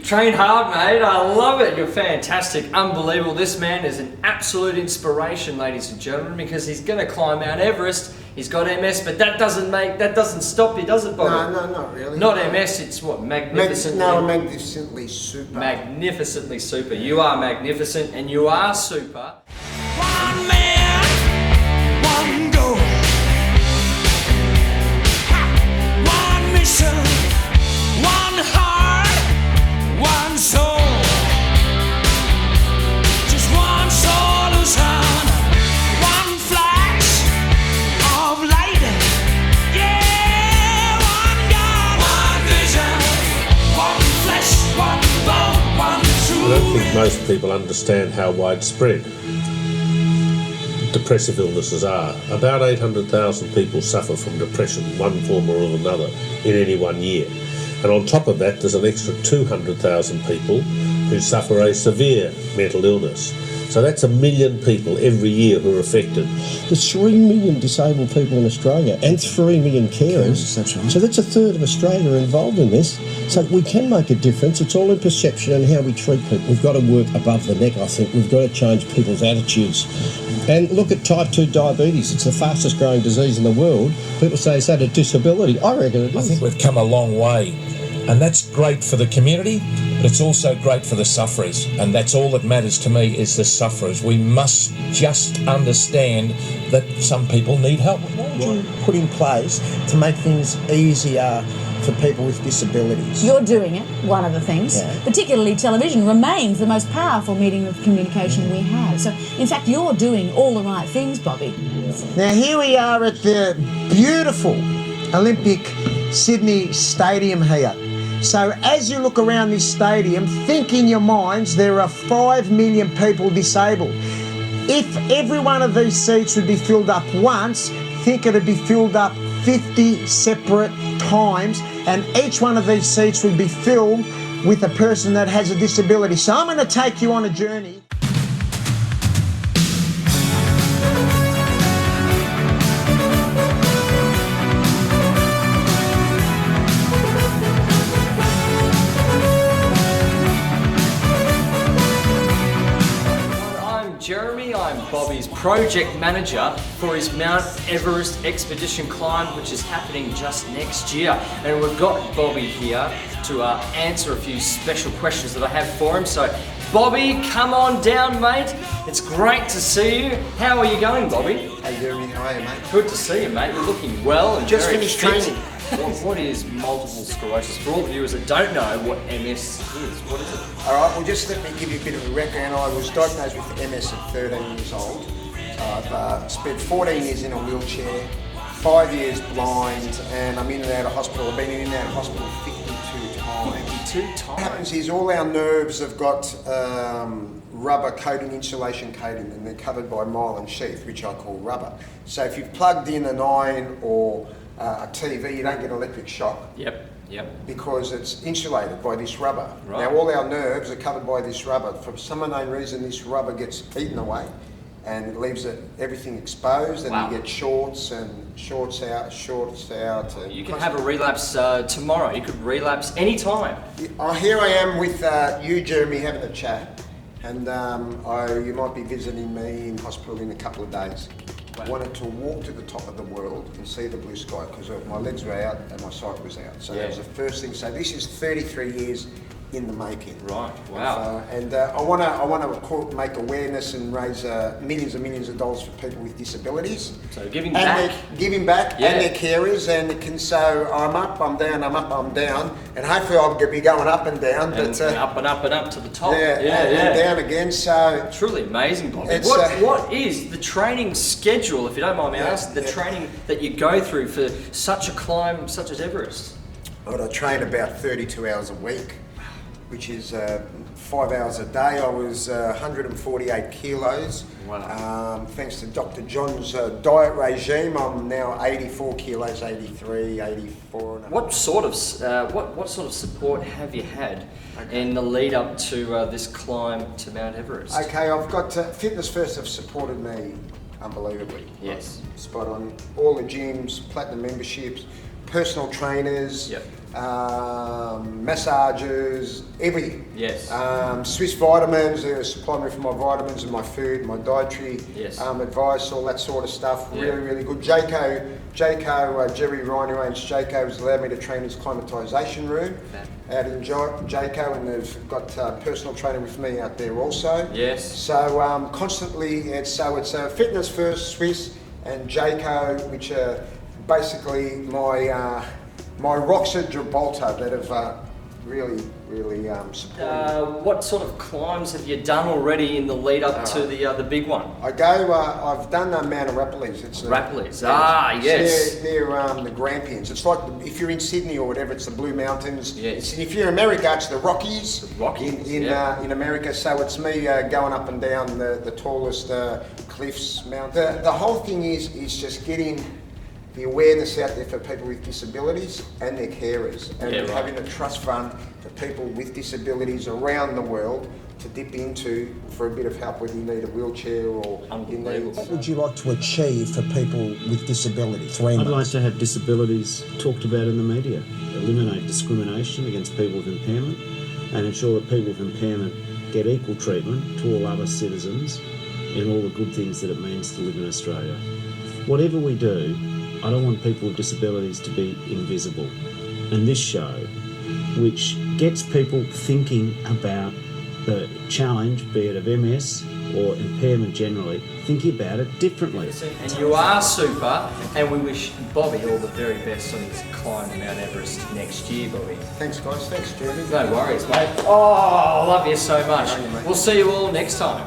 Train hard, mate. I love it. You're fantastic. Unbelievable. This man is an absolute inspiration, ladies and gentlemen, because he's going to climb Mount Everest. He's got MS, but that doesn't stop you, does it, Bobby? No, not really. Not MS, it's what? Magnificently? Magnificently super. Magnificently super. You are magnificent and you are super. One man, one goal. One mission, one heart, one soul. Just one solution, one flash of light. Yeah, one God, one vision, one flesh, one bone, one truth. I don't think most people understand how widespread depressive illnesses are. About 800,000 people suffer from depression, one form or another, in any 1 year. And on top of that, there's an extra 200,000 people who suffer a severe mental illness. So that's 1 million people every year who are affected. There's 3 million disabled people in Australia and 3 million carers. That's right. So that's a third of Australia involved in this. So we can make a difference. It's all in perception and how we treat people. We've got to work above the neck, I think. We've got to change people's attitudes. And look at type 2 diabetes. It's the fastest growing disease in the world. People say, is that a disability? I reckon it is. I think we've come a long way, and that's great for the community, but it's also great for the sufferers, and that's all that matters to me is the sufferers. We must just understand that some people need help. What would you put in place to make things easier for people with disabilities? You're doing it, one of the things. Yeah. Particularly television remains the most powerful medium of communication we have. So, in fact, you're doing all the right things, Bobby. Now here we are at the beautiful Olympic Sydney Stadium here. So as you look around this stadium, think in your minds there are 5 million people disabled. If every one of these seats would be filled up once, think it'd be filled up 50 separate times, and each one of these seats would be filled with a person that has a disability. So I'm going to take you on a journey. Jeremy, I'm Bobby's project manager for his Mount Everest expedition climb, which is happening just next year. And we've got Bobby here to answer a few special questions that I have for him. So, Bobby, come on down, mate. It's great to see you. How are you going, Bobby? Hey Jeremy, how are you, mate? Good to see you, mate. You're looking well and Just very finished fit. training. What is multiple sclerosis? For all the viewers that don't know what MS is, what is it? Alright, well just let me give you a bit of a background. I was diagnosed with MS at 13 years old. I've spent 14 years in a wheelchair, 5 years blind, and I'm in and out of hospital. I've been in and out of hospital 52 times. 52 times? What happens is all our nerves have got rubber coating, insulation coating, and they're covered by myelin sheath, which I call rubber. So if you've plugged in an iron or a TV, you don't get electric shock. Yep. Because it's insulated by this rubber. Right. Now all our nerves are covered by this rubber. For some unknown reason, this rubber gets eaten away, and it leaves everything exposed, and Wow. you get shorts out. And You can have a relapse tomorrow. You could relapse any time. Here I am with you, Jeremy, having a chat, and you might be visiting me in hospital in a couple of days. Wow. I wanted to walk to the top of the world and see the blue sky because my legs were out and my sight was out. So that was the first thing. So this is 33 years in the making. Right. Wow. I want to make awareness and raise millions and millions of dollars for people with disabilities. So giving back. Giving back, Yeah. and their carers, and so I'm up, I'm down, I'm up, I'm down, and hopefully I'll be going up and down, And up and up and up to the top. and down again. So Truly amazing, Bobby. It's, What is the training schedule, if you don't mind me asking, the training that you go through for such a climb such as Everest? I train about 32 hours a week, which is 5 hours a day. I was 148 kilos. Wow. Thanks to Dr. John's diet regime, I'm now 84 kilos, 83, 84. What sort of support have you had in the lead up to this climb to Mount Everest? Okay, I've got Fitness First have supported me unbelievably. Yes. Spot on. All the gyms, platinum memberships. personal trainers, Yep. Massagers, everything. Yes. Swiss vitamins, they supply me for my vitamins and my food, my dietary Yes. advice, all that sort of stuff. Yeah. Really, really good. Jerry Ryan, who owns Jayco, has allowed me to train his climatisation room out in Jayco, and they've got personal training with me out there also. Yes. So constantly, it's Fitness First, Swiss, and Jayco, which are basically my rocks at Gibraltar that have really supported. What sort of climbs have you done already in the lead up to the big one? I've done Mount Arapiles. It's Rapiles. Yes. They're the Grampians. It's like if you're in Sydney or whatever, it's the Blue Mountains. Yes. If you're in America, it's the Rockies. The Rockies, in America. So it's me going up and down the tallest cliffs, mountain. The whole thing is just getting the awareness out there for people with disabilities and their carers, and having a trust fund for people with disabilities around the world to dip into for a bit of help, whether you need a wheelchair or you need. What would you like to achieve for people with disabilities? I'd like to have disabilities talked about in the media, eliminate discrimination against people with impairment, and ensure that people with impairment get equal treatment to all other citizens in all the good things that it means to live in Australia. Whatever we do, I don't want people with disabilities to be invisible. And this show, which gets people thinking about the challenge, be it of MS or impairment generally, thinking about it differently. And you are super, and we wish Bobby all the very best on his climb to Mount Everest next year, Bobby. Thanks, guys. Thanks, Jeremy. No worries, mate. Oh, I love you so much. We'll see you all next time.